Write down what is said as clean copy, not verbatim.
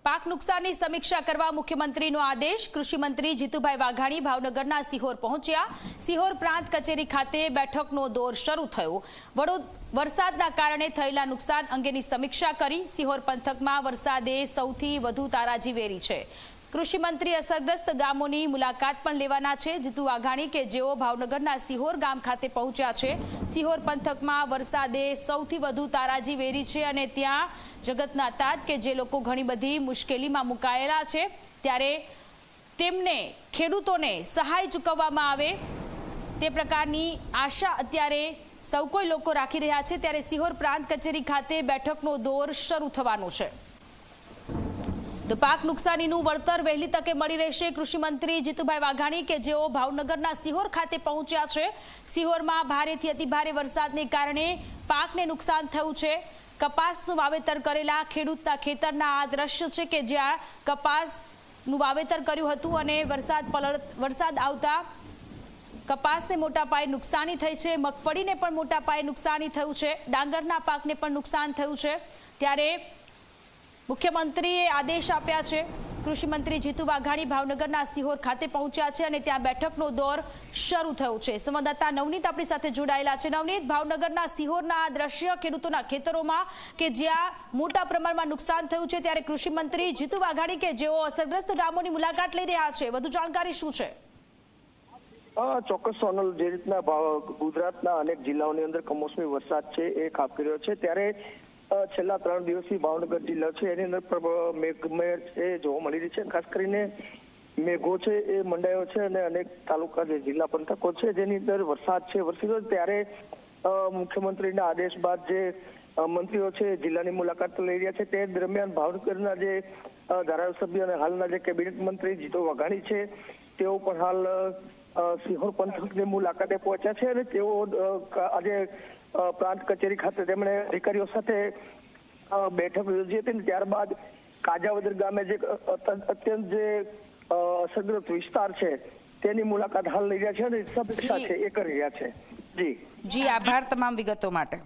પાક નુકસાનની સમીક્ષા કરવા મુખ્યમંત્રીનો આદેશ। કૃષિ મંત્રી જીતુભાઈ વાઘાણી ભાવનગરના સિહોર પહોંચ્યા। સિહોર પ્રાંત કચેરી ખાતે બેઠકનો દોર શરૂ થયો। વરસાદના કારણે થયેલા નુકસાન અંગેની સમીક્ષા કરી। સિહોર પંથકમાં વરસાદે સૌથી વધુ તારાજી વેરી છે। કૃષિ મંત્રી અસરગ્રસ્ત ગામોની મુલાકાત પણ લેવાના છે। જીતુ વાઘાણી કે જેઓ ભાવનગરના સિહોર ગામ ખાતે પહોંચ્યા છે। સિહોર પંથકમાં વરસાદે સૌથી વધુ તારાજી વેરી છે અને ત્યાં જગતના તાત કે જે લોકો ઘણી બધી મુશ્કેલીમાં મુકાયેલા છે ત્યારે તેમને ખેડૂતોને સહાય ચૂકવવામાં આવે તે પ્રકારની આશા અત્યારે સૌ કોઈ લોકો રાખી રહ્યા છે। ત્યારે સિહોર પ્રાંત કચેરી ખાતે બેઠકનો દોર શરૂ થવાનો છે। તો પાક નુકસાનીનું વળતર વહેલી તકે મળી રહેશે। કૃષિ મંત્રી જીતુભાઈ વાઘાણી કે જેઓ ભાવનગરના સિહોર ખાતે પહોંચ્યા છે। સિહોરમાં ભારેથી અતિભારે વરસાદને કારણે પાકને નુકસાન થયું છે। કપાસનું વાવેતર કરેલા ખેડૂતના ખેતરના આ દ્રશ્ય છે કે જ્યાં કપાસનું વાવેતર કર્યું હતું અને વરસાદ આવતા કપાસને મોટા પાયે નુકસાની થઈ છે। મગફળીને પણ મોટા પાયે નુકસાની થયું છે। ડાંગરના પાકને પણ નુકસાન થયું છે। ત્યારે મુખ્યમંત્રીએ આદેશ આપ્યા છે। કૃષિ મંત્રી જીતુ વાઘાણી ભાવનગરના સિહોર ખાતે પહોંચ્યા છે અને ત્યાં બેઠકનો દોર શરૂ થયો છે। સંવાદદાતા નવનીત આપણી સાથે જોડાયેલા છે। નવનીત, ભાવનગરના સિહોરના આ દ્રશ્ય ખેડૂતોના ખેતરોમાં કે જ્યાં મોટા પ્રમાણમાં નુકસાન થયું છે ત્યારે કૃષિ મંત્રી જીતુ વાઘાણી કે જેઓ અસરગ્રસ્ત ગામોની મુલાકાત લઈ રહ્યા છે, વધુ જાણકારી શું છે? ચોક્કસ સોનલ, જે રીતના ગુજરાતના અનેક જિલ્લાઓની અંદર કમોસમી વરસાદ છે એ ખાબકી રહ્યો છે ત્યારે છેલ્લા 3 દિવસથી ભાવનગર જિલ્લો છે એની અંદર મેઘમહેર છે જોવા મળી રહી છે। ખાસ કરીને મેઘો છે એ મંડાયો છે અને અનેક તાલુકા જે જિલ્લા પંથકો છે જેની અંદર વરસાદ છે વરસી રહ્યો। ત્યારે મુખ્યમંત્રીના આદેશ બાદ જે મંત્રીઓ છે જિલ્લાની મુલાકાત લઈ રહ્યા છે। તે દરમિયાન ભાવનગરના જે ધારાસભ્ય અને હાલના જે કેબિનેટ મંત્રી જીતુ વાઘાણી છે તેઓ પણ હાલ સિહોર પંથકની મુલાકાતે પહોંચ્યા છે અને તેઓ આજે પ્રાંત કચેરી ખાતે તેમણે અધિકારીઓ સાથે બેઠક યોજી હતી। ત્યારબાદ કાજાવદર ગામે જે અત્યંત જે અસરગ્રસ્ત વિસ્તાર છે તેની મુલાકાત હાલ લઈ રહ્યા છે અને સમીક્ષા છે એ કરી રહ્યા છે। જી, આભાર તમામ વિગતો માટે।